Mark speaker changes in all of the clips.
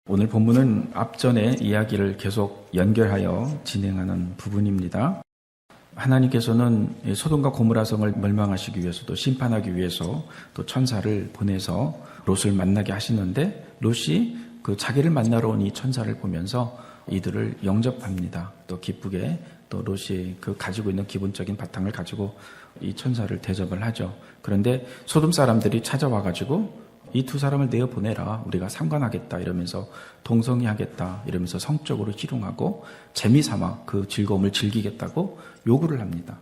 Speaker 1: 오늘 본문은 앞전의 이야기를 계속 연결하여 진행하는 부분입니다. 하나님께서는 소돔과 고모라 성을 멸망하시기 위해서 또 심판하기 위해서 또 천사를 보내서 롯을 만나게 하시는데 롯이 그 자기를 만나러 온 이 천사를 보면서 이들을 영접합니다. 또 기쁘게 또 롯이 그 가지고 있는 기본적인 바탕을 가지고 이 천사를 대접을 하죠. 그런데 소돔 사람들이 찾아와가지고 이 두 사람을 내어보내라. 우리가 상관하겠다. 이러면서 동성애하겠다. 이러면서 성적으로 희롱하고 재미삼아 그 즐거움을 즐기겠다고 요구를 합니다.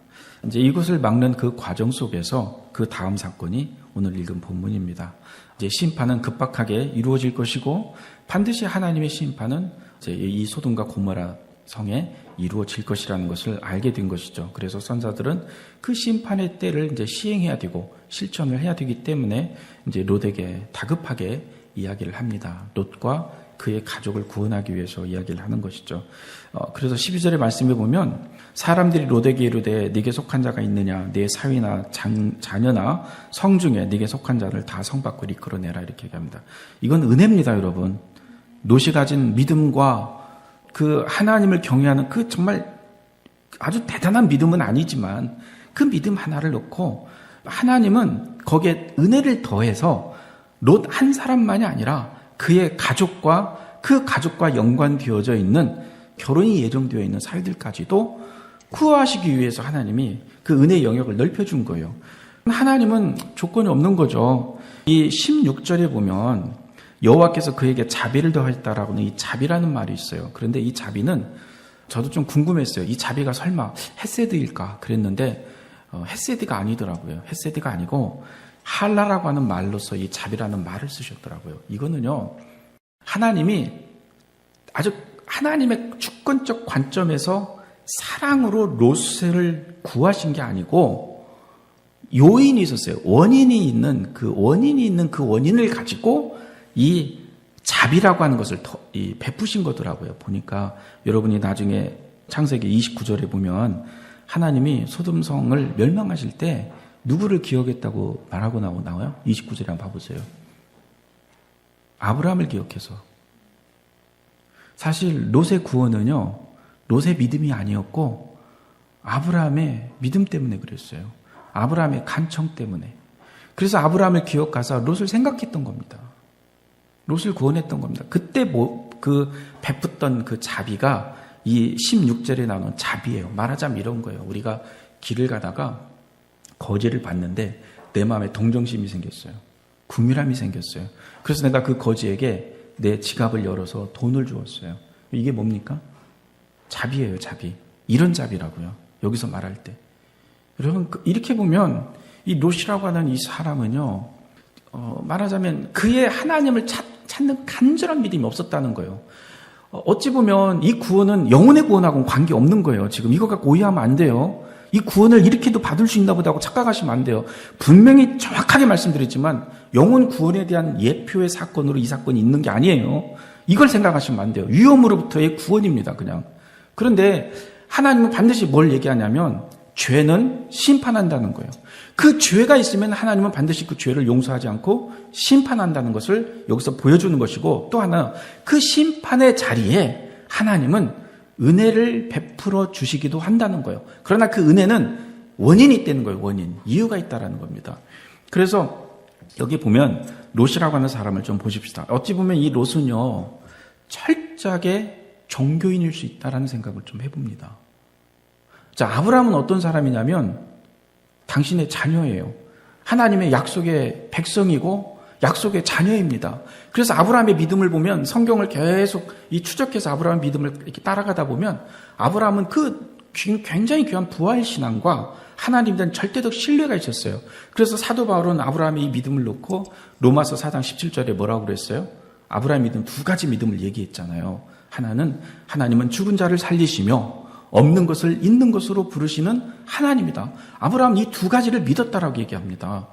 Speaker 1: 이제 이것을 막는 그 과정 속에서 그 다음 사건이 오늘 읽은 본문입니다. 이제 심판은 급박하게 이루어질 것이고 반드시 하나님의 심판은 이제 이 소돔과 고모라 성에 이루어질 것이라는 것을 알게 된 것이죠. 그래서 선자들은 그 심판의 때를 이제 시행해야 되고 실천을 해야 되기 때문에 이제 롯에게 다급하게 이야기를 합니다. 롯과 그의 가족을 구원하기 위해서 이야기를 하는 것이죠. 그래서 12절의 말씀에 보면 사람들이 롯에게 이르되 네게 속한 자가 있느냐 네 사위나 자녀나 성중에 네게 속한 자를 다 성밖으로 이끌어내라 이렇게 얘기합니다. 이건 은혜입니다, 여러분. 롯이 가진 믿음과 그 하나님을 경외하는 그 정말 아주 대단한 믿음은 아니지만 그 믿음 하나를 놓고 하나님은 거기에 은혜를 더해서 롯 한 사람만이 아니라 그의 가족과 그 가족과 연관되어져 있는 결혼이 예정되어 있는 사위들까지도 구하시기 위해서 하나님이 그 은혜의 영역을 넓혀준 거예요. 하나님은 조건이 없는 거죠. 이 16절에 보면 여호와께서 그에게 자비를 더하셨다라고는 이 자비라는 말이 있어요. 그런데 이 자비는 저도 좀 궁금했어요. 이 자비가 설마 헤세드일까 그랬는데 헤세드가 아니더라고요. 헤세드가 아니고 할라라고 하는 말로서 이 자비라는 말을 쓰셨더라고요. 이거는요, 하나님이 아주 하나님의 주권적 관점에서 사랑으로 롯을 구하신 게 아니고 요인이 있었어요. 원인이 있는 그 원인을 가지고 이 자비라고 하는 것을 베푸신 거더라고요. 보니까 여러분이 나중에 창세기 29절에 보면 하나님이 소돔성을 멸망하실 때 누구를 기억했다고 말하고 나와요? 29절에 한번 봐보세요. 아브라함을 기억해서. 사실 롯의 구원은요, 롯의 믿음이 아니었고 아브라함의 믿음 때문에 그랬어요. 아브라함의 간청 때문에. 그래서 아브라함을 기억하사 롯을 생각했던 겁니다. 롯을 구원했던 겁니다. 그때 그 베풀던 그 자비가 이 16절에 나오는 자비예요. 말하자면 이런 거예요. 우리가 길을 가다가 거지를 봤는데 내 마음에 동정심이 생겼어요. 궁밀함이 생겼어요. 그래서 내가 그 거지에게 내 지갑을 열어서 돈을 주었어요. 이게 뭡니까? 자비예요, 자비. 이런 자비라고요. 여기서 말할 때. 여러분, 이렇게 보면 이 롯이라고 하는 이 사람은요, 말하자면 그의 하나님을 찾는 간절한 믿음이 없었다는 거예요. 어찌 보면 이 구원은 영혼의 구원하고는 관계없는 거예요. 지금 이거 갖고 오해하면 안 돼요. 이 구원을 이렇게도 받을 수 있나 보다 하고 착각하시면 안 돼요. 분명히 정확하게 말씀드리지만 영혼 구원에 대한 예표의 사건으로 이 사건이 있는 게 아니에요. 이걸 생각하시면 안 돼요. 위험으로부터의 구원입니다, 그냥. 그런데 하나님은 반드시 뭘 얘기하냐면 죄는 심판한다는 거예요. 그 죄가 있으면 하나님은 반드시 그 죄를 용서하지 않고 심판한다는 것을 여기서 보여주는 것이고, 또 하나 그 심판의 자리에 하나님은 은혜를 베풀어 주시기도 한다는 거예요. 그러나 그 은혜는 원인이 있다는 거예요. 원인. 이유가 있다는 겁니다. 그래서 여기 보면 롯이라고 하는 사람을 좀 보십시다. 어찌 보면 이 롯은요, 철저하게 종교인일 수 있다는 생각을 좀 해봅니다. 자, 아브라함은 어떤 사람이냐면 당신의 자녀예요. 하나님의 약속의 백성이고 약속의 자녀입니다. 그래서 아브라함의 믿음을 보면 성경을 계속 추적해서 아브라함의 믿음을 이렇게 따라가다 보면 아브라함은 그 굉장히 귀한 부활신앙과 하나님에 대한 절대적 신뢰가 있었어요. 그래서 사도 바울은 아브라함의 이 믿음을 놓고 로마서 4장 17절에 뭐라고 그랬어요? 아브라함의 믿음 두 가지 믿음을 얘기했잖아요. 하나는 하나님은 죽은 자를 살리시며 없는 것을 있는 것으로 부르시는 하나님이다. 아브라함은 이 두 가지를 믿었다라고 얘기합니다.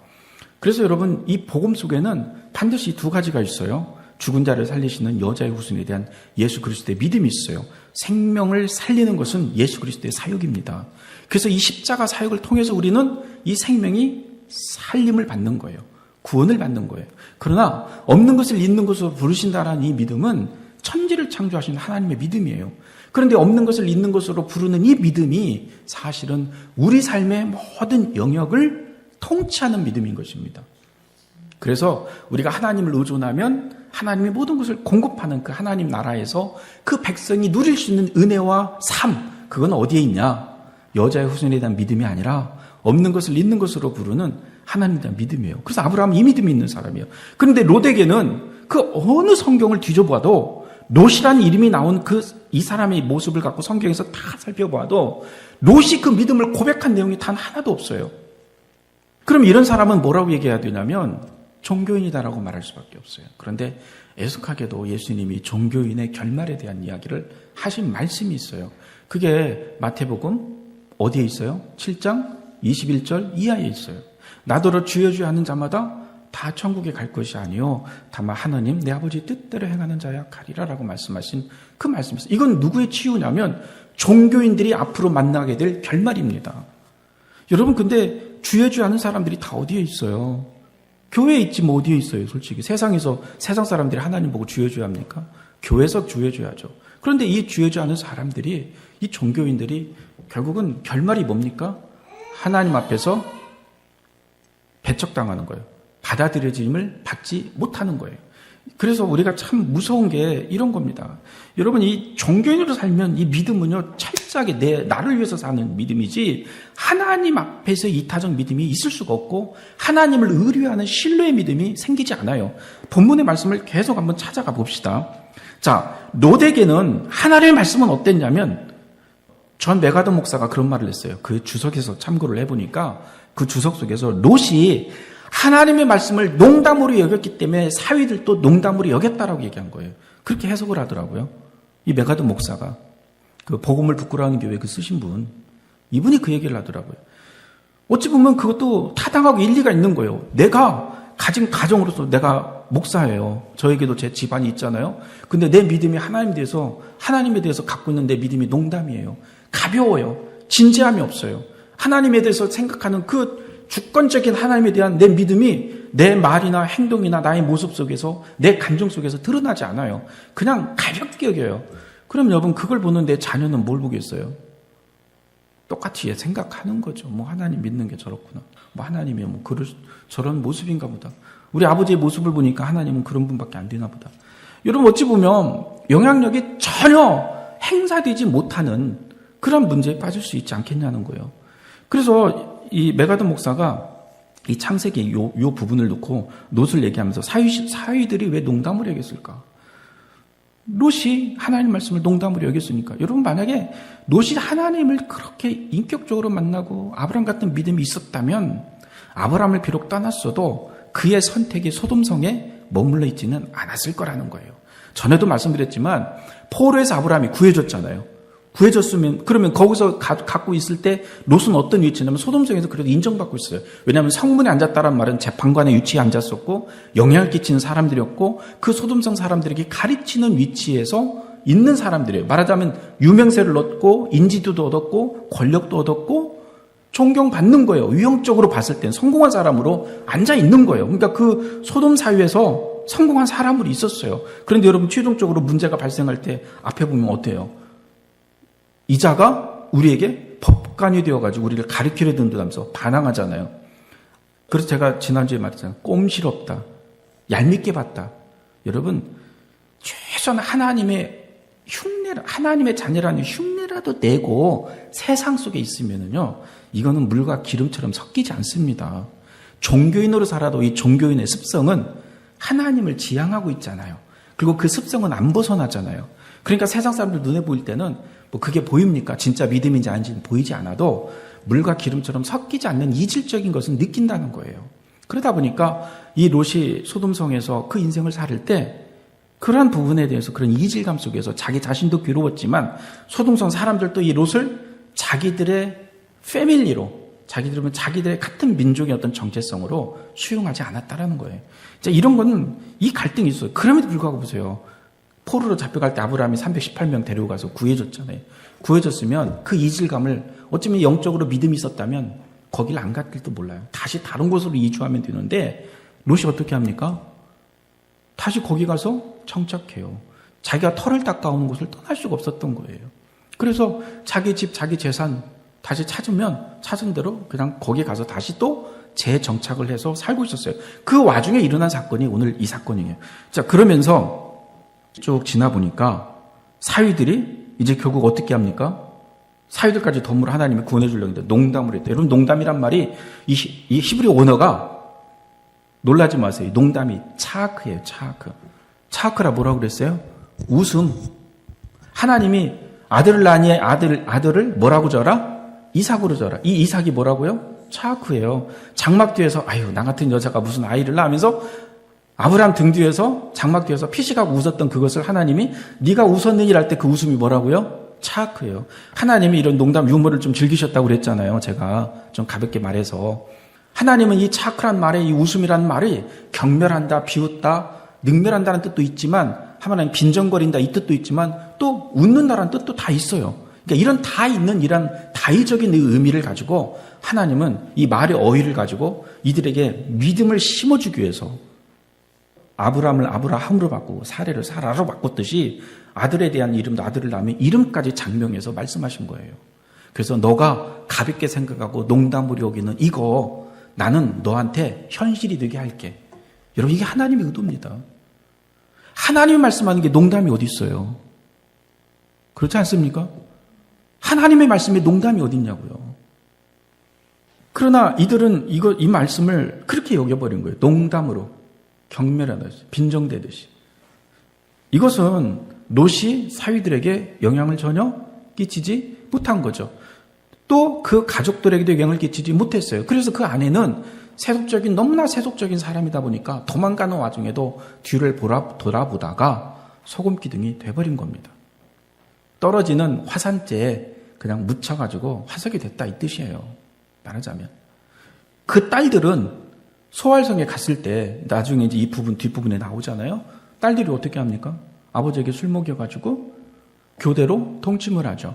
Speaker 1: 그래서 여러분, 이 복음 속에는 반드시 이 두 가지가 있어요. 죽은 자를 살리시는 여자의 후손에 대한 예수 그리스도의 믿음이 있어요. 생명을 살리는 것은 예수 그리스도의 사역입니다. 그래서 이 십자가 사역을 통해서 우리는 이 생명이 살림을 받는 거예요. 구원을 받는 거예요. 그러나 없는 것을 있는 것으로 부르신다라는 이 믿음은 천지를 창조하신 하나님의 믿음이에요. 그런데 없는 것을 있는 것으로 부르는 이 믿음이 사실은 우리 삶의 모든 영역을 통치하는 믿음인 것입니다. 그래서 우리가 하나님을 의존하면 하나님이 모든 것을 공급하는 그 하나님 나라에서 그 백성이 누릴 수 있는 은혜와 삶, 그건 어디에 있냐? 여자의 후손에 대한 믿음이 아니라 없는 것을 있는 것으로 부르는 하나님에 대한 믿음이에요. 그래서 아브라함은 이 믿음이 있는 사람이에요. 그런데 롯에게는 그 어느 성경을 뒤져봐도 롯이라는 이름이 나온 이 사람의 모습을 갖고 성경에서 다 살펴봐도 롯이 그 믿음을 고백한 내용이 단 하나도 없어요. 그럼 이런 사람은 뭐라고 얘기해야 되냐면 종교인이다라고 말할 수밖에 없어요. 그런데 애석하게도 예수님이 종교인의 결말에 대한 이야기를 하신 말씀이 있어요. 그게 마태복음 어디에 있어요? 7장 21절 이하에 있어요. 나더러 주여 주여 하는 자마다 다 천국에 갈 것이 아니요 다만 하나님 내 아버지 뜻대로 행하는 자야 가리라라고 말씀하신 그 말씀이었어요. 이건 누구의 치유냐면 종교인들이 앞으로 만나게 될 결말입니다. 여러분 근데 주여 주여 하는 사람들이 다 어디에 있어요? 교회에 있지 뭐 어디에 있어요 솔직히. 세상에서 세상 사람들이 하나님 보고 주여 주여 합니까? 교회에서 주여 주여 하죠. 그런데 이 주여 주여 하는 사람들이 이 종교인들이 결국은 결말이 뭡니까? 하나님 앞에서 배척당하는 거예요. 받아들여짐을 받지 못하는 거예요. 그래서 우리가 참 무서운 게 이런 겁니다. 여러분 이 종교인으로 살면 이 믿음은요 철저하게 나를 위해서 사는 믿음이지 하나님 앞에서 이타적 믿음이 있을 수가 없고 하나님을 의뢰하는 신뢰의 믿음이 생기지 않아요. 본문의 말씀을 계속 한번 찾아가 봅시다. 자, 롯에게는 하나님의 말씀은 어땠냐면 전 메가더 목사가 그런 말을 했어요. 그 주석에서 참고를 해보니까 그 주석 속에서 롯이 하나님의 말씀을 농담으로 여겼기 때문에 사위들도 농담으로 여겼다라고 얘기한 거예요. 그렇게 해석을 하더라고요. 이 메가더 목사가 그 복음을 부끄러워하는 교회 그 쓰신 분 이분이 그 얘기를 하더라고요. 어찌 보면 그것도 타당하고 일리가 있는 거예요. 내가 가진 가정으로서 내가 목사예요. 저에게도 제 집안이 있잖아요. 근데 내 믿음이 하나님에 대해서 갖고 있는 내 믿음이 농담이에요. 가벼워요. 진지함이 없어요. 하나님에 대해서 생각하는 그 주권적인 하나님에 대한 내 믿음이 내 말이나 행동이나 나의 모습 속에서 내 감정 속에서 드러나지 않아요. 그냥 가볍게 여겨요. 그럼 여러분 그걸 보는 내 자녀는 뭘 보겠어요? 똑같이 생각하는 거죠. 뭐 하나님 믿는 게 저렇구나. 뭐 하나님이 뭐 저런 모습인가 보다. 우리 아버지의 모습을 보니까 하나님은 그런 분밖에 안 되나 보다. 여러분 어찌 보면 영향력이 전혀 행사되지 못하는 그런 문제에 빠질 수 있지 않겠냐는 거예요. 그래서 이 메가더 목사가 이 창세기 요 부분을 놓고 롯을 얘기하면서 사위들이 왜 농담을 여겼을까? 롯이 하나님 말씀을 농담으로 여겼으니까. 여러분 만약에 롯이 하나님을 그렇게 인격적으로 만나고 아브라함 같은 믿음이 있었다면 아브라함을 비록 떠났어도 그의 선택이 소돔성에 머물러 있지는 않았을 거라는 거예요. 전에도 말씀드렸지만 포로에서 아브라함이 구해줬잖아요. 구해줬으면 그러면 거기서 갖고 있을 때 롯은 어떤 위치냐면 소돔성에서 그래도 인정받고 있어요. 왜냐하면 성문에 앉았다는 말은 재판관의 위치에 앉았었고 영향을 끼치는 사람들이었고 그 소돔성 사람들에게 가르치는 위치에서 있는 사람들이에요. 말하자면 유명세를 얻고 인지도도 얻었고 권력도 얻었고 존경받는 거예요. 유형적으로 봤을 땐 성공한 사람으로 앉아 있는 거예요. 그러니까 그 소돔 사회에서 성공한 사람으로 있었어요. 그런데 여러분 최종적으로 문제가 발생할 때 앞에 보면 어때요? 이자가 우리에게 법관이 되어가지고 우리를 가르치려 든다면서 반항하잖아요. 그래서 제가 지난주에 말했잖아요. 꼼시럽다. 얄밉게 봤다. 여러분 최소한 하나님의 자녀라는 흉내라도 내고 세상 속에 있으면은요, 이거는 물과 기름처럼 섞이지 않습니다. 종교인으로 살아도 이 종교인의 습성은 하나님을 지향하고 있잖아요. 그리고 그 습성은 안 벗어나잖아요. 그러니까 세상 사람들 눈에 보일 때는 뭐 그게 보입니까? 진짜 믿음인지 아닌지는 보이지 않아도 물과 기름처럼 섞이지 않는 이질적인 것은 느낀다는 거예요. 그러다 보니까 이 롯이 소돔성에서 그 인생을 살을 때 그러한 부분에 대해서 그런 이질감 속에서 자기 자신도 괴로웠지만 소돔성 사람들도 이 롯을 자기들의 패밀리로, 자기들의 같은 민족의 어떤 정체성으로 수용하지 않았다라는 거예요. 자, 이런 거는 이 갈등이 있어요. 그럼에도 불구하고 보세요. 포로로 잡혀갈 때 아브라함이 318명 데리고 가서 구해줬잖아요. 구해줬으면 그 이질감을 어쩌면 영적으로 믿음이 있었다면 거길 안 갔을지도 몰라요. 다시 다른 곳으로 이주하면 되는데 롯이 어떻게 합니까? 다시 거기 가서 정착해요. 자기가 털을 닦아오는 곳을 떠날 수가 없었던 거예요. 그래서 자기 집, 자기 재산 다시 찾은 대로 그냥 거기 가서 다시 또 재정착을 해서 살고 있었어요. 그 와중에 일어난 사건이 오늘 이 사건이에요. 자, 그러면서 쭉 지나 보니까 사위들이 이제 결국 어떻게 합니까? 사위들까지 덤으로 하나님이 구원해 주려고 했는데 농담을 했대요. 여러분, 농담이란 말이 이 히브리 언어가 놀라지 마세요. 농담이 차크예요. 차크라 뭐라고 그랬어요? 웃음. 하나님이 아들을 낳으니 아들을 뭐라고 줘라? 이삭으로 줘라. 이 이삭이 뭐라고요? 차크예요. 장막 뒤에서 아유 나 같은 여자가 무슨 아이를 낳으면서 아브라함 등 뒤에서 장막 뒤에서 피식하고 웃었던 그것을 하나님이 네가 웃었느니 할 때 그 웃음이 뭐라고요? 차크예요. 하나님이 이런 농담 유머를 좀 즐기셨다고 그랬잖아요. 제가 좀 가볍게 말해서 하나님은 이 차크란 말에 이 웃음이란 말이 경멸한다, 비웃다, 능멸한다는 뜻도 있지만 하나님 빈정거린다 이 뜻도 있지만 또 웃는다라는 뜻도 다 있어요. 그러니까 이런 다 있는 이런 다의적인 의미를 가지고 하나님은 이 말의 어휘를 가지고 이들에게 믿음을 심어주기 위해서 아브라함을 아브라함으로 바꾸고 사례를 사라로 바꿨듯이 아들에 대한 이름도 아들을 낳으면 이름까지 장명해서 말씀하신 거예요. 그래서 너가 가볍게 생각하고 농담으로 여기는 이거 나는 너한테 현실이 되게 할게. 여러분 이게 하나님의 의도입니다. 하나님이 말씀하는 게 농담이 어디 있어요? 그렇지 않습니까? 하나님의 말씀에 농담이 어디 있냐고요. 그러나 이들은 이 말씀을 그렇게 여겨버린 거예요. 농담으로 경멸하듯이 빈정대듯이. 이것은 롯이 사위들에게 영향을 전혀 끼치지 못한 거죠. 또 그 가족들에게도 영향을 끼치지 못했어요. 그래서 그 아내는 너무나 세속적인 사람이다 보니까 도망가는 와중에도 뒤를 돌아보다가 소금기둥이 돼버린 겁니다. 떨어지는 화산재에 그냥 묻혀가지고 화석이 됐다 이 뜻이에요. 말하자면. 그 딸들은 소활성에 갔을 때 나중에 이제 이 부분 뒷부분에 나오잖아요. 딸들이 어떻게 합니까? 아버지에게 술 먹여가지고 교대로 통침을 하죠.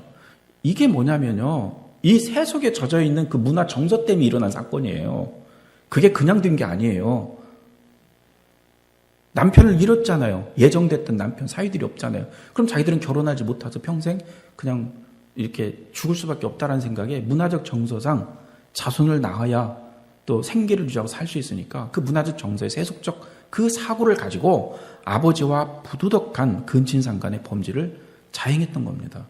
Speaker 1: 이게 뭐냐면요. 이 세속에 젖어 있는 그 문화 정서 때문에 일어난 사건이에요. 그게 그냥 된 게 아니에요. 남편을 잃었잖아요. 예정됐던 남편, 사위들이 없잖아요. 그럼 자기들은 결혼하지 못해서 평생 그냥 이렇게 죽을 수밖에 없다는 생각에 문화적 정서상 자손을 낳아야 또 생계를 유지하고 살 수 있으니까 그 문화적 정서의 세속적 그 사고를 가지고 아버지와 부도덕한 근친상간의 범죄를 자행했던 겁니다.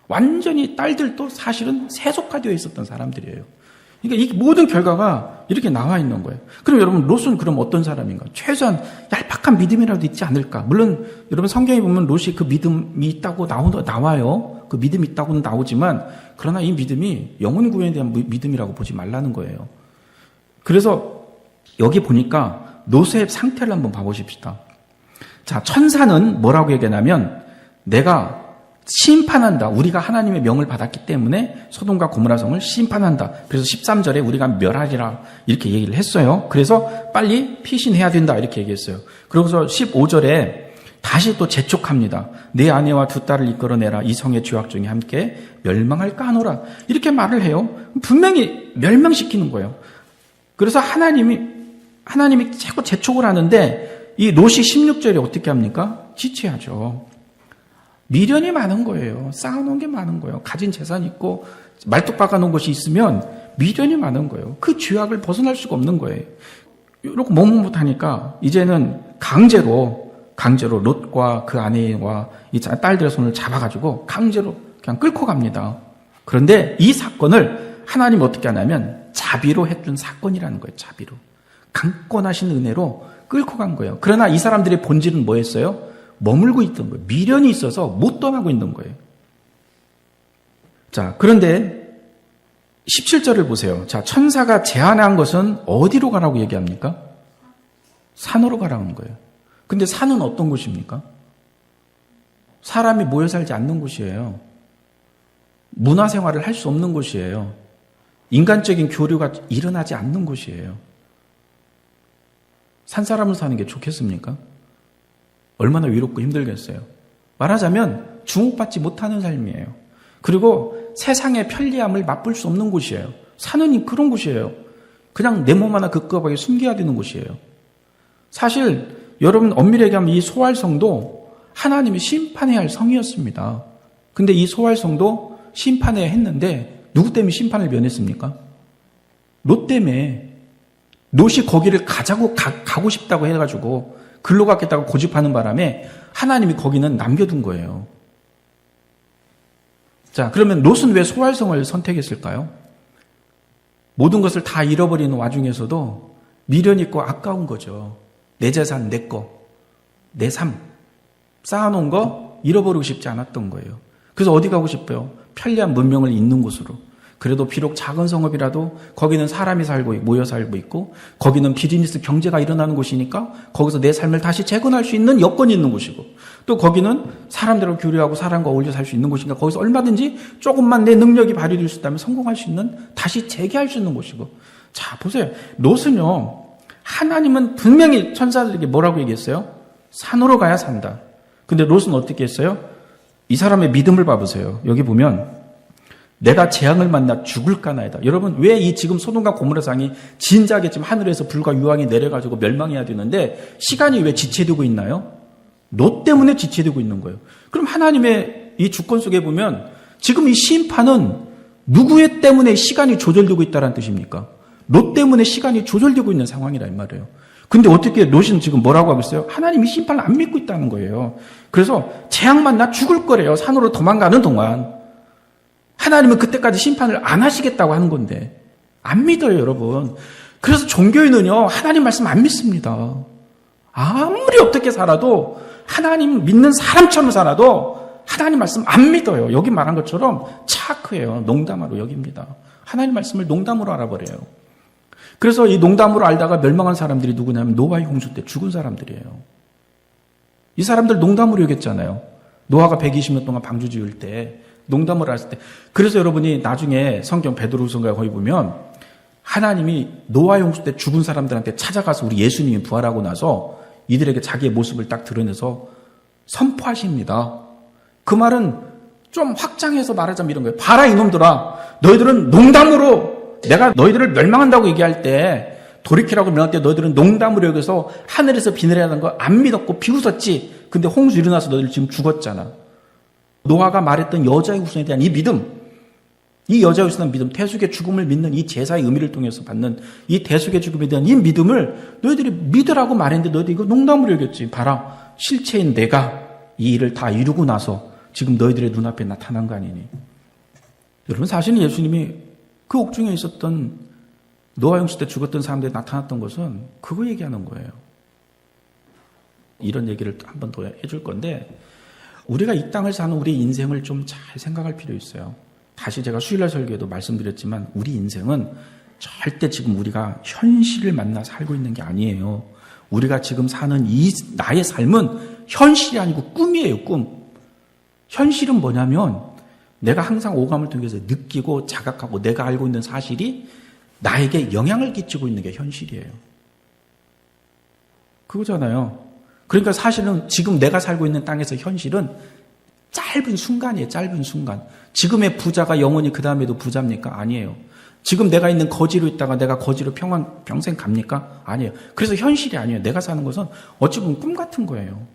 Speaker 1: 완전히 딸들도 사실은 세속화되어 있었던 사람들이에요. 그러니까 이 모든 결과가 이렇게 나와 있는 거예요. 그럼 여러분 롯은 그럼 어떤 사람인가? 최소한 얄팍한 믿음이라도 있지 않을까? 물론 여러분 성경에 보면 롯이 그 믿음이 있다고 나와요. 그 믿음이 있다고는 나오지만 그러나 이 믿음이 영혼 구원에 대한 믿음이라고 보지 말라는 거예요. 그래서 여기 보니까 롯의 상태를 한번 봐보십시다. 자, 천사는 뭐라고 얘기하냐면 내가 심판한다. 우리가 하나님의 명을 받았기 때문에 소돔과 고모라 성을 심판한다. 그래서 13절에 우리가 멸하리라 이렇게 얘기를 했어요. 그래서 빨리 피신해야 된다 이렇게 얘기했어요. 그러고서 15절에 다시 또 재촉합니다. 내 아내와 두 딸을 이끌어내라. 이 성의 죄악 중에 함께 멸망할까 하노라. 이렇게 말을 해요. 분명히 멸망시키는 거예요. 그래서 하나님이 자꾸 재촉을 하는데 이 롯이 16절에 어떻게 합니까? 지체하죠. 미련이 많은 거예요. 쌓아놓은 게 많은 거예요. 가진 재산이 있고 말뚝 박아놓은 것이 있으면 미련이 많은 거예요. 그 죄악을 벗어날 수가 없는 거예요. 이렇게 못하니까 이제는 강제로 롯과 그 아내와 이 딸들의 손을 잡아가지고 강제로 그냥 끌고 갑니다. 그런데 이 사건을 하나님 어떻게 하냐면 자비로 해준 사건이라는 거예요. 자비로. 강권하신 은혜로 끌고 간 거예요. 그러나 이 사람들의 본질은 뭐였어요? 머물고 있던 거예요. 미련이 있어서 못 떠나고 있는 거예요. 자, 그런데 17절을 보세요. 자, 천사가 제안한 것은 어디로 가라고 얘기합니까? 산으로 가라는 거예요. 근데 산은 어떤 곳입니까? 사람이 모여 살지 않는 곳이에요. 문화생활을 할 수 없는 곳이에요. 인간적인 교류가 일어나지 않는 곳이에요. 산 사람을 사는 게 좋겠습니까? 얼마나 외롭고 힘들겠어요. 말하자면 주목받지 못하는 삶이에요. 그리고 세상의 편리함을 맛볼 수 없는 곳이에요. 산은 그런 곳이에요. 그냥 내 몸 하나 급급하게 숨겨야 되는 곳이에요. 사실 여러분 엄밀하게 하면 이 소활성도 하나님이 심판해야 할 성이었습니다. 근데 이 소활성도 심판해야 했는데 누구 때문에 심판을 면했습니까? 롯 때문에. 롯이 거기를 가고 싶다고 해가지고 글로 가겠다고 고집하는 바람에 하나님이 거기는 남겨둔 거예요. 자, 그러면 롯은 왜 소활성을 선택했을까요? 모든 것을 다 잃어버리는 와중에서도 미련 있고 아까운 거죠. 내 재산, 내 거, 내 삶, 쌓아놓은 거 잃어버리고 싶지 않았던 거예요. 그래서 어디 가고 싶어요? 편리한 문명을 잇는 곳으로. 그래도 비록 작은 성읍이라도 거기는 사람이 모여 살고 있고 거기는 비즈니스 경제가 일어나는 곳이니까 거기서 내 삶을 다시 재건할 수 있는 여건이 있는 곳이고 또 거기는 사람들하고 교류하고 사람과 어울려 살 수 있는 곳이니까 거기서 얼마든지 조금만 내 능력이 발휘될 수 있다면 성공할 수 있는 다시 재개할 수 있는 곳이고. 자, 보세요. 롯은요, 하나님은 분명히 천사들에게 뭐라고 얘기했어요? 산으로 가야 산다. 근데 롯은 어떻게 했어요? 이 사람의 믿음을 봐보세요. 여기 보면 내가 재앙을 만나 죽을까나이다. 여러분, 왜 이 지금 소돔과 고모라상이 진작에 지금 하늘에서 불과 유황이 내려가지고 멸망해야 되는데 시간이 왜 지체되고 있나요? 롯 때문에 지체되고 있는 거예요. 그럼 하나님의 이 주권 속에 보면 지금 이 심판은 누구의 때문에 시간이 조절되고 있다는 뜻입니까? 롯 때문에 시간이 조절되고 있는 상황이라 이 말이에요. 근데 어떻게 롯은 지금 뭐라고 하고 있어요? 하나님이 심판을 안 믿고 있다는 거예요. 그래서 재앙 만나 죽을 거래요. 산으로 도망가는 동안. 하나님은 그때까지 심판을 안 하시겠다고 하는 건데 안 믿어요, 여러분. 그래서 종교인은요, 하나님 말씀 안 믿습니다. 아무리 어떻게 살아도 하나님 믿는 사람처럼 살아도 하나님 말씀 안 믿어요. 여기 말한 것처럼 차크예요. 농담으로 여깁니다. 하나님 말씀을 농담으로 알아버려요. 그래서 이 농담으로 알다가 멸망한 사람들이 누구냐면 노아의 홍수 때 죽은 사람들이에요. 이 사람들 농담으로 여겼잖아요. 노아가 120년 동안 방주 지을 때 농담을 했을 때. 그래서 여러분이 나중에 성경 베드로후서인가 거기 보면 하나님이 노아의 홍수 때 죽은 사람들한테 찾아가서 우리 예수님이 부활하고 나서 이들에게 자기의 모습을 딱 드러내서 선포하십니다. 그 말은 좀 확장해서 말하자면 이런 거예요. 봐라 이놈들아, 너희들은 농담으로 내가 너희들을 멸망한다고 얘기할 때 돌이키라고 명할 때 너희들은 농담으로 여기서 하늘에서 비 내리는 거 안 믿었고 비웃었지. 근데 홍수 일어나서 너희들 지금 죽었잖아. 노아가 말했던 여자의 후손에 대한 이 믿음, 이 여자의 후손의 믿음, 태숙의 죽음을 믿는 이 제사의 의미를 통해서 받는 이 태숙의 죽음에 대한 이 믿음을 너희들이 믿으라고 말했는데 너희들이 이거 농담으로 여겼지. 봐라, 실체인 내가 이 일을 다 이루고 나서 지금 너희들의 눈앞에 나타난 거 아니니. 여러분, 사실은 예수님이 그 옥중에 있었던 노아 홍수 때 죽었던 사람들이 나타났던 것은 그거 얘기하는 거예요. 이런 얘기를 한 번 더 해줄 건데, 우리가 이 땅을 사는 우리 인생을 좀 잘 생각할 필요 있어요. 다시 제가 수요일날 설교에도 말씀드렸지만 우리 인생은 절대 지금 우리가 현실을 만나 살고 있는 게 아니에요. 우리가 지금 사는 이 나의 삶은 현실이 아니고 꿈이에요, 꿈. 현실은 뭐냐면 내가 항상 오감을 통해서 느끼고 자각하고 내가 알고 있는 사실이 나에게 영향을 끼치고 있는 게 현실이에요. 그거잖아요. 그러니까 사실은 지금 내가 살고 있는 땅에서 현실은 짧은 순간이에요. 짧은 순간. 지금의 부자가 영원히 그 다음에도 부자입니까? 아니에요. 지금 내가 있는 거지로 있다가 내가 거지로 평생 갑니까? 아니에요. 그래서 현실이 아니에요. 내가 사는 것은 어찌 보면 꿈 같은 거예요.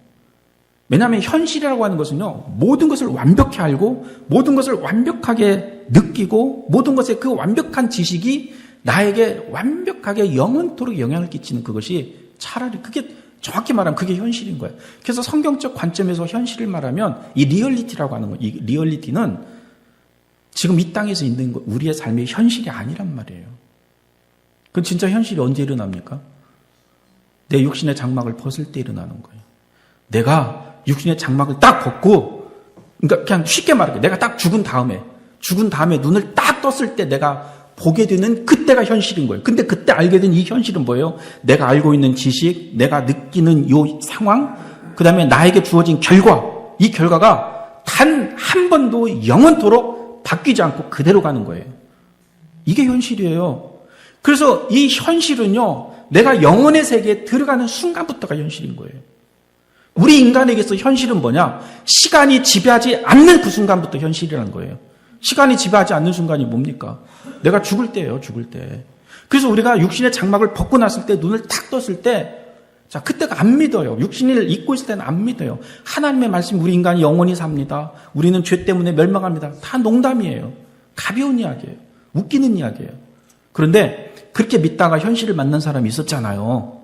Speaker 1: 왜냐하면 현실이라고 하는 것은요, 모든 것을 완벽히 알고 모든 것을 완벽하게 느끼고 모든 것의 그 완벽한 지식이 나에게 완벽하게 영원토록 영향을 끼치는 그것이 차라리 그게 정확히 말하면 그게 현실인 거예요. 그래서 성경적 관점에서 현실을 말하면 이 리얼리티라고 하는 거예요. 이 리얼리티는 지금 이 땅에서 있는 것, 우리의 삶의 현실이 아니란 말이에요. 그건 진짜 현실이 언제 일어납니까? 내 육신의 장막을 벗을 때 일어나는 거예요. 내가 육신의 장막을 딱 벗고, 그러니까 그냥 쉽게 말하게 내가 딱 죽은 다음에 눈을 딱 떴을 때 내가 보게 되는 그때가 현실인 거예요. 근데 그때 알게 된 이 현실은 뭐예요? 내가 알고 있는 지식, 내가 느끼는 요 상황, 그 다음에 나에게 주어진 결과, 이 결과가 단 한 번도 영원토록 바뀌지 않고 그대로 가는 거예요. 이게 현실이에요. 그래서 이 현실은요, 내가 영혼의 세계에 들어가는 순간부터가 현실인 거예요. 우리 인간에게서 현실은 뭐냐? 시간이 지배하지 않는 그 순간부터 현실이라는 거예요. 시간이 지배하지 않는 순간이 뭡니까? 내가 죽을 때예요, 죽을 때. 그래서 우리가 육신의 장막을 벗고 났을 때, 눈을 탁 떴을 때, 자, 그때가 안 믿어요. 육신을 잊고 있을 때는 안 믿어요. 하나님의 말씀, 우리 인간이 영원히 삽니다. 우리는 죄 때문에 멸망합니다. 다 농담이에요. 가벼운 이야기예요. 웃기는 이야기예요. 그런데 그렇게 믿다가 현실을 만난 사람이 있었잖아요.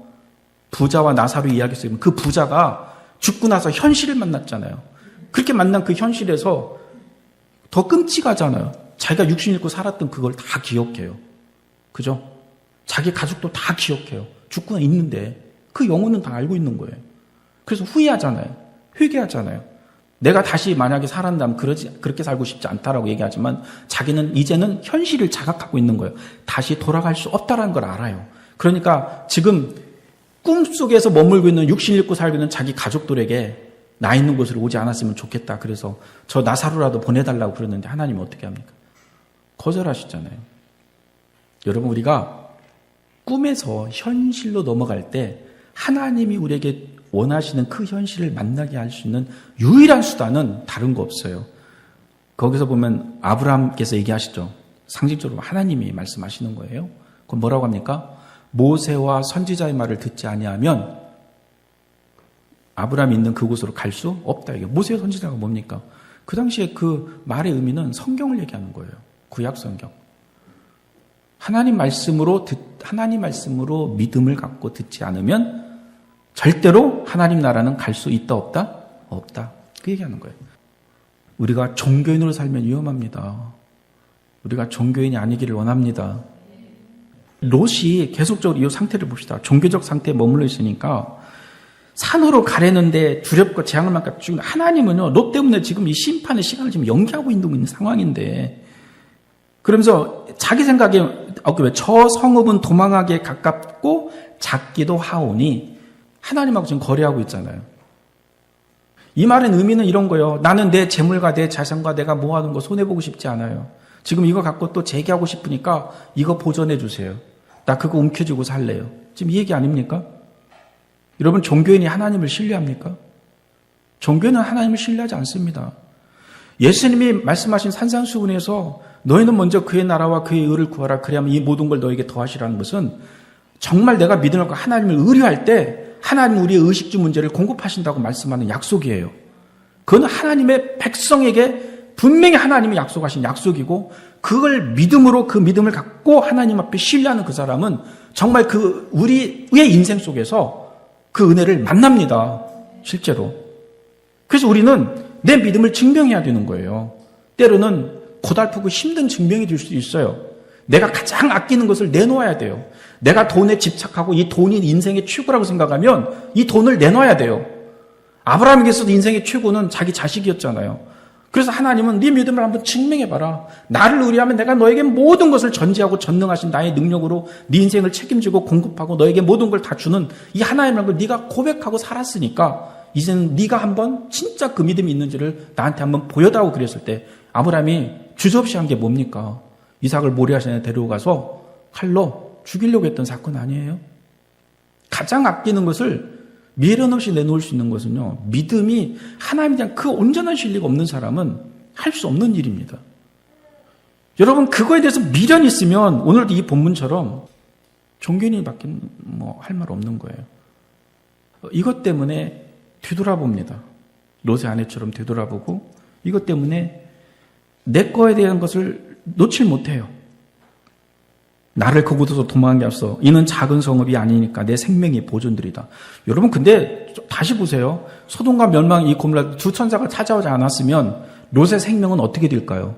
Speaker 1: 부자와 나사로 이야기했어요. 그 부자가 죽고 나서 현실을 만났잖아요. 그렇게 만난 그 현실에서 더 끔찍하잖아요. 자기가 육신 잃고 살았던 그걸 다 기억해요. 그죠? 자기 가족도 다 기억해요. 죽고 있는데 그 영혼은 다 알고 있는 거예요. 그래서 후회하잖아요. 회개하잖아요. 내가 다시 만약에 살았다면 그렇게 살고 싶지 않다라고 얘기하지만 자기는 이제는 현실을 자각하고 있는 거예요. 다시 돌아갈 수 없다라는 걸 알아요. 그러니까 지금 꿈속에서 머물고 있는 육신 잃고 살고 있는 자기 가족들에게 나 있는 곳으로 오지 않았으면 좋겠다. 그래서 저 나사로라도 보내달라고 그러는데 하나님은 어떻게 합니까? 거절하시잖아요. 여러분, 우리가 꿈에서 현실로 넘어갈 때 하나님이 우리에게 원하시는 그 현실을 만나게 할 수 있는 유일한 수단은 다른 거 없어요. 거기서 보면 아브라함께서 얘기하시죠. 상징적으로 하나님이 말씀하시는 거예요. 그럼 뭐라고 합니까? 모세와 선지자의 말을 듣지 아니하면 아브라함이 있는 그곳으로 갈 수 없다. 이게 모세와 선지자가 뭡니까? 그 당시에 그 말의 의미는 성경을 얘기하는 거예요. 구약 성경. 하나님 말씀으로 믿음을 갖고 듣지 않으면 절대로 하나님 나라는 갈 수 있다 없다? 없다. 그 얘기하는 거예요. 우리가 종교인으로 살면 위험합니다. 우리가 종교인이 아니기를 원합니다. 롯이 계속적으로 이 상태를 봅시다. 종교적 상태에 머물러 있으니까 산으로 가려는데 두렵고 재앙을 만까 죽는 하나님은요, 롯 때문에 지금 이 심판의 시간을 지금 연기하고 있는 상황인데, 그러면서 자기 생각에 저 성읍은 도망하기에 가깝고 작기도 하오니 하나님하고 지금 거래하고 있잖아요. 이 말의 의미는 이런 거예요. 나는 내 재물과 내 자산과 내가 모아둔 거 손해보고 싶지 않아요. 지금 이거 갖고 또 재기하고 싶으니까 이거 보존해 주세요. 나 그거 움켜쥐고 살래요. 지금 이 얘기 아닙니까? 여러분, 종교인이 하나님을 신뢰합니까? 종교는 하나님을 신뢰하지 않습니다. 예수님이 말씀하신 산상수훈에서 너희는 먼저 그의 나라와 그의 의를 구하라. 그래야만 이 모든 걸 너에게 더하시라는 것은 정말 내가 믿음을 갖고 하나님을 의뢰할 때 하나님 우리의 의식주 문제를 공급하신다고 말씀하는 약속이에요. 그건 하나님의 백성에게 분명히 하나님이 약속하신 약속이고, 그걸 믿음으로 그 믿음을 갖고 하나님 앞에 신뢰하는 그 사람은 정말 그 우리의 인생 속에서 그 은혜를 만납니다. 실제로. 그래서 우리는 내 믿음을 증명해야 되는 거예요. 때로는 고달프고 힘든 증명이 될 수 있어요. 내가 가장 아끼는 것을 내놓아야 돼요. 내가 돈에 집착하고 이 돈이 인생의 최고라고 생각하면 이 돈을 내놔야 돼요. 아브라함에게서도 인생의 최고는 자기 자식이었잖아요. 그래서 하나님은 네 믿음을 한번 증명해봐라. 나를 의뢰하면 내가 너에게 모든 것을 전지하고 전능하신 나의 능력으로 네 인생을 책임지고 공급하고 너에게 모든 걸 다 주는 이 하나님이라는 걸 네가 고백하고 살았으니까 이제는 네가 한번 진짜 그 믿음이 있는지를 나한테 한번 보여다오 그랬을 때 아브라함이 주저없이 한 게 뭡니까? 이삭을 모리아산에 데려가서 칼로 죽이려고 했던 사건 아니에요? 가장 아끼는 것을 미련 없이 내놓을 수 있는 것은요, 믿음이 하나님에 대한 그 온전한 신뢰가 없는 사람은 할 수 없는 일입니다. 여러분, 그거에 대해서 미련이 있으면 오늘도 이 본문처럼 종교인이밖에 할 말 없는 거예요. 이것 때문에 되돌아봅니다. 롯의 아내처럼 되돌아보고 이것 때문에 내 거에 대한 것을 놓칠 못해요. 나를 그곳에서 도망하게 하소서. 이는 작은 성읍이 아니니까 내 생명이 보존들이다. 여러분, 근데 다시 보세요. 소돔과 멸망 이 고물라 두 천사가 찾아오지 않았으면 롯의 생명은 어떻게 될까요?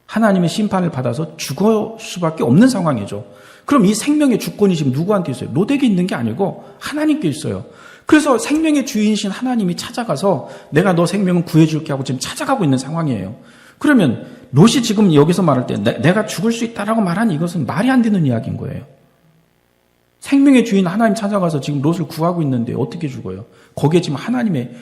Speaker 1: 하나님의 심판을 받아서 죽을 수밖에 없는 상황이죠. 그럼 이 생명의 주권이 지금 누구한테 있어요? 롯에게 있는 게 아니고 하나님께 있어요. 그래서 생명의 주인이신 하나님이 찾아가서 내가 너 생명은 구해줄게 하고 지금 찾아가고 있는 상황이에요. 그러면 롯이 지금 여기서 말할 때 내가 죽을 수 있다라고 말하는 이것은 말이 안 되는 이야기인 거예요. 생명의 주인 하나님 찾아가서 지금 롯을 구하고 있는데 어떻게 죽어요? 거기에 지금 하나님의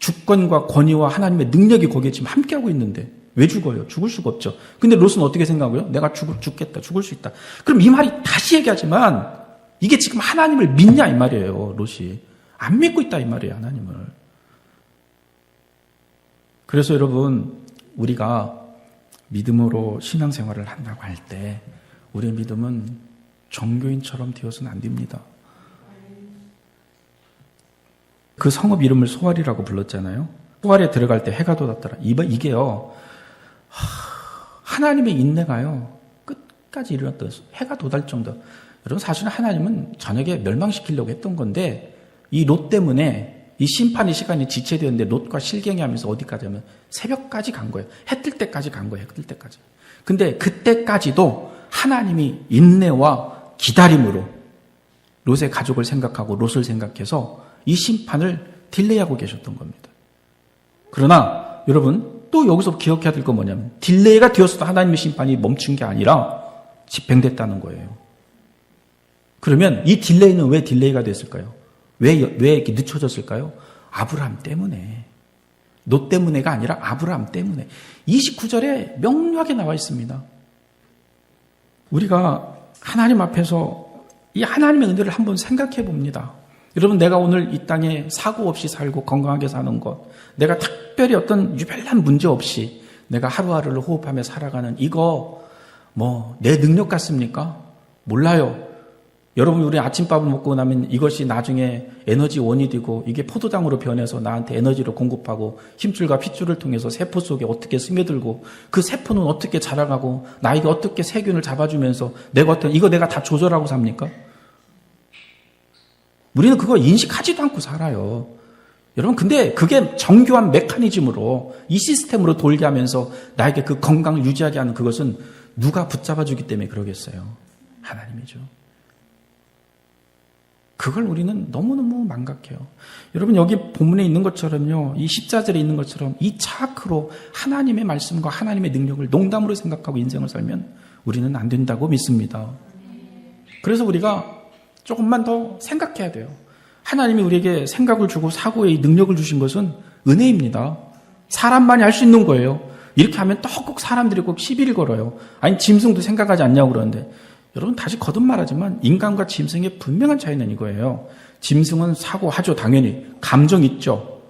Speaker 1: 주권과 권위와 하나님의 능력이 거기에 지금 함께하고 있는데 왜 죽어요? 죽을 수가 없죠. 근데 롯은 어떻게 생각해요? 내가 죽겠다. 죽을 수 있다. 그럼 이 말이 다시 얘기하지만 이게 지금 하나님을 믿냐 이 말이에요. 롯이. 안 믿고 있다 이 말이에요. 하나님을. 그래서 여러분, 우리가 믿음으로 신앙생활을 한다고 할 때 우리의 믿음은 종교인처럼 되어서는 안 됩니다. 그 성읍 이름을 소알이라고 불렀잖아요. 소알에 들어갈 때 해가 돋았더라. 이게요. 하나님의 인내가요. 끝까지 이르렀던 해가 돋을 정도. 여러분 사실은 하나님은 저녁에 멸망시키려고 했던 건데 이 롯 때문에 이 심판의 시간이 지체되었는데 롯과 실갱이 하면서 어디까지 하면 새벽까지 간 거예요. 해 뜰 때까지 간 거예요. 해 뜰 때까지. 근데 그때까지도 하나님이 인내와 기다림으로 롯의 가족을 생각하고 롯을 생각해서 이 심판을 딜레이하고 계셨던 겁니다. 그러나 여러분 또 여기서 기억해야 될 건 뭐냐면 딜레이가 되었어도 하나님의 심판이 멈춘 게 아니라 집행됐다는 거예요. 그러면 이 딜레이는 왜 딜레이가 됐을까요? 왜 이렇게 늦춰졌을까요? 아브라함 때문에. 롯 때문에가 아니라 아브라함 때문에. 29절에 명료하게 나와 있습니다. 우리가 하나님 앞에서 이 하나님의 은혜를 한번 생각해 봅니다. 여러분 내가 오늘 이 땅에 사고 없이 살고 건강하게 사는 것, 내가 특별히 어떤 유별난 문제 없이 내가 하루하루를 호흡하며 살아가는 이거 내 능력 같습니까? 몰라요. 여러분 우리 아침밥을 먹고 나면 이것이 나중에 에너지원이 되고 이게 포도당으로 변해서 나한테 에너지를 공급하고 힘줄과 핏줄을 통해서 세포 속에 어떻게 스며들고 그 세포는 어떻게 자라가고 나에게 어떻게 세균을 잡아주면서 이거 내가 다 조절하고 삽니까? 우리는 그거 인식하지도 않고 살아요. 여러분 근데 그게 정교한 메커니즘으로 이 시스템으로 돌게 하면서 나에게 그 건강을 유지하게 하는 그것은 누가 붙잡아주기 때문에 그러겠어요? 하나님이죠. 그걸 우리는 너무너무 망각해요. 여러분 여기 본문에 있는 것처럼요. 이 14절에 있는 것처럼 이 차크로 하나님의 말씀과 하나님의 능력을 농담으로 생각하고 인생을 살면 우리는 안 된다고 믿습니다. 그래서 우리가 조금만 더 생각해야 돼요. 하나님이 우리에게 생각을 주고 사고의 능력을 주신 것은 은혜입니다. 사람만이 할 수 있는 거예요. 이렇게 하면 또 꼭 사람들이 꼭 시비를 걸어요. 아니 짐승도 생각하지 않냐고 그러는데 여러분 다시 거듭 말하지만 인간과 짐승의 분명한 차이는 이거예요. 짐승은 사고하죠. 당연히. 감정 있죠.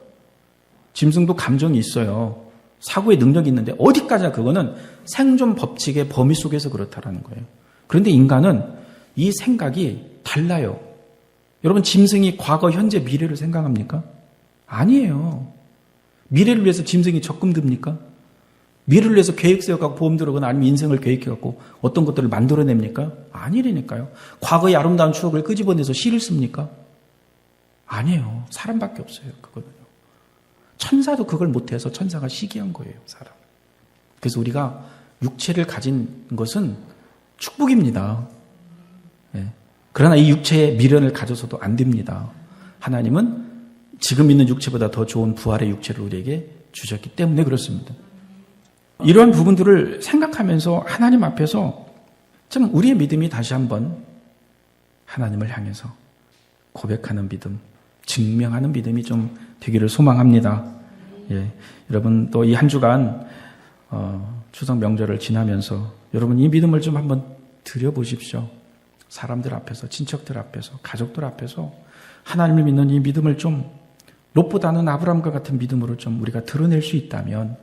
Speaker 1: 짐승도 감정이 있어요. 사고의 능력이 있는데 어디까지나 그거는 생존 법칙의 범위 속에서 그렇다라는 거예요. 그런데 인간은 이 생각이 달라요. 여러분 짐승이 과거, 현재, 미래를 생각합니까? 아니에요. 미래를 위해서 짐승이 적금 듭니까? 미래를 위해서 계획 세워가고 보험 들어가거나 아니면 인생을 계획해갖고 어떤 것들을 만들어냅니까? 아니라니까요. 과거의 아름다운 추억을 끄집어내서 시를 씁니까? 아니에요. 사람밖에 없어요. 그거는요. 천사도 그걸 못해서 천사가 시기한 거예요. 사람. 그래서 우리가 육체를 가진 것은 축복입니다. 네. 그러나 이 육체의 미련을 가져서도 안 됩니다. 하나님은 지금 있는 육체보다 더 좋은 부활의 육체를 우리에게 주셨기 때문에 그렇습니다. 이러한 부분들을 생각하면서 하나님 앞에서 좀 우리의 믿음이 다시 한번 하나님을 향해서 고백하는 믿음, 증명하는 믿음이 좀 되기를 소망합니다. 예, 여러분 또 이 한 주간 추석 명절을 지나면서 여러분 이 믿음을 좀 한번 드려보십시오. 사람들 앞에서, 친척들 앞에서, 가족들 앞에서 하나님을 믿는 이 믿음을 좀 롯보다는 아브라함과 같은 믿음으로 좀 우리가 드러낼 수 있다면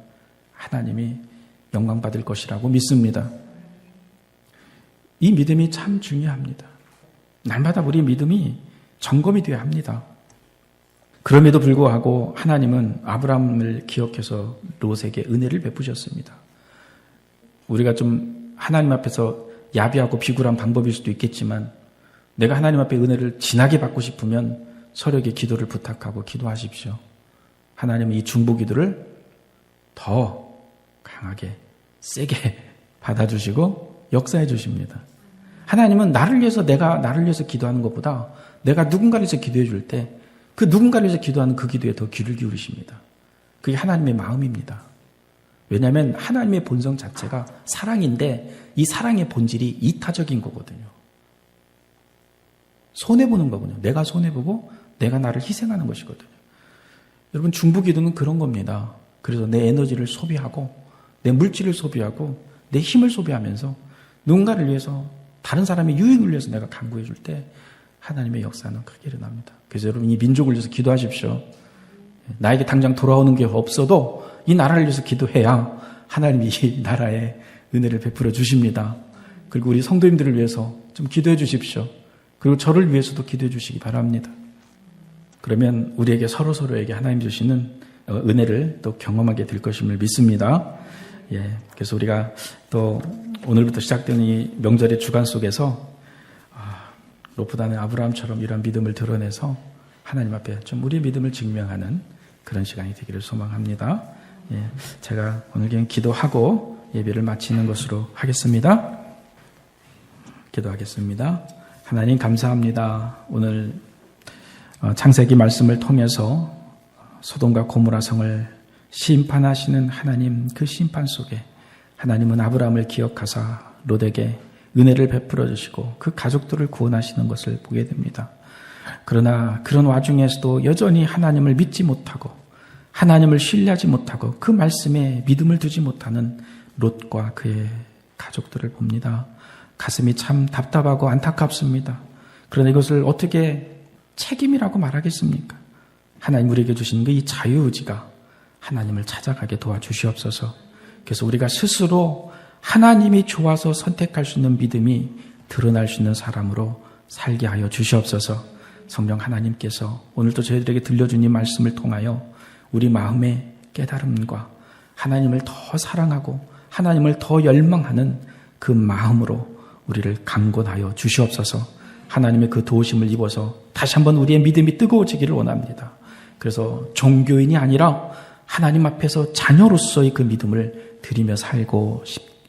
Speaker 1: 하나님이 영광 받을 것이라고 믿습니다. 이 믿음이 참 중요합니다. 날마다 우리의 믿음이 점검이 되어야 합니다. 그럼에도 불구하고 하나님은 아브라함을 기억해서 롯에게 은혜를 베푸셨습니다. 우리가 좀 하나님 앞에서 야비하고 비굴한 방법일 수도 있겠지만 내가 하나님 앞에 은혜를 진하게 받고 싶으면 서로에게 기도를 부탁하고 기도하십시오. 하나님은 이 중보기도를 더 강하게 세게 받아주시고 역사해 주십니다. 하나님은 나를 위해서 나를 위해서 기도하는 것보다 내가 누군가를 위해서 기도해 줄 때 그 누군가를 위해서 기도하는 그 기도에 더 귀를 기울이십니다. 그게 하나님의 마음입니다. 왜냐하면 하나님의 본성 자체가 사랑인데 이 사랑의 본질이 이타적인 거거든요. 손해보는 거군요. 내가 손해보고 내가 나를 희생하는 것이거든요. 여러분 중보기도는 그런 겁니다. 그래서 내 에너지를 소비하고 내 물질을 소비하고 내 힘을 소비하면서 누군가를 위해서 다른 사람의 유익을 위해서 내가 간구해 줄 때 하나님의 역사는 크게 일어납니다. 그래서 여러분 이 민족을 위해서 기도하십시오. 나에게 당장 돌아오는 게 없어도 이 나라를 위해서 기도해야 하나님이 이 나라에 은혜를 베풀어 주십니다. 그리고 우리 성도님들을 위해서 좀 기도해 주십시오. 그리고 저를 위해서도 기도해 주시기 바랍니다. 그러면 우리에게 서로에게 하나님 주시는 은혜를 또 경험하게 될 것임을 믿습니다. 예, 그래서 우리가 또 오늘부터 시작되는 이 명절의 주간 속에서 롯보다는 아브라함처럼 이런 믿음을 드러내서 하나님 앞에 좀 우리의 믿음을 증명하는 그런 시간이 되기를 소망합니다. 예, 제가 오늘 그냥 기도하고 예배를 마치는 것으로 하겠습니다. 기도하겠습니다. 하나님 감사합니다. 오늘 창세기 말씀을 통해서 소돔과 고모라 성을 심판하시는 하나님, 그 심판 속에 하나님은 아브라함을 기억하사 롯에게 은혜를 베풀어 주시고 그 가족들을 구원하시는 것을 보게 됩니다. 그러나 그런 와중에서도 여전히 하나님을 믿지 못하고 하나님을 신뢰하지 못하고 그 말씀에 믿음을 두지 못하는 롯과 그의 가족들을 봅니다. 가슴이 참 답답하고 안타깝습니다. 그러나 이것을 어떻게 책임이라고 말하겠습니까? 하나님 우리에게 주신 그 이 자유의지가 하나님을 찾아가게 도와주시옵소서. 그래서 우리가 스스로 하나님이 좋아서 선택할 수 있는 믿음이 드러날 수 있는 사람으로 살게 하여 주시옵소서. 성령 하나님께서 오늘도 저희들에게 들려준 이 말씀을 통하여 우리 마음의 깨달음과 하나님을 더 사랑하고 하나님을 더 열망하는 그 마음으로 우리를 강권하여 주시옵소서. 하나님의 그 도우심을 입어서 다시 한번 우리의 믿음이 뜨거워지기를 원합니다. 그래서 종교인이 아니라 하나님 앞에서 자녀로서의 그 믿음을 드리며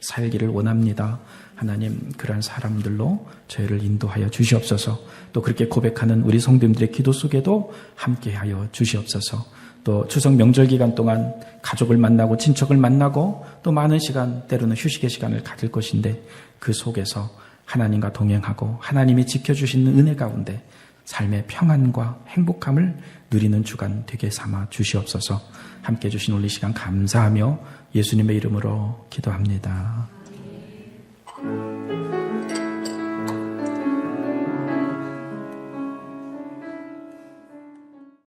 Speaker 1: 살기를 원합니다. 하나님 그러한 사람들로 저희를 인도하여 주시옵소서. 또 그렇게 고백하는 우리 성도님들의 기도 속에도 함께하여 주시옵소서. 또 추석 명절 기간 동안 가족을 만나고 친척을 만나고 또 많은 시간 때로는 휴식의 시간을 가질 것인데 그 속에서 하나님과 동행하고 하나님이 지켜주시는 은혜 가운데 삶의 평안과 행복함을 누리는 주간 되게 삼아 주시옵소서. 함께 해주신 오늘 이 시간 감사하며 예수님의 이름으로 기도합니다.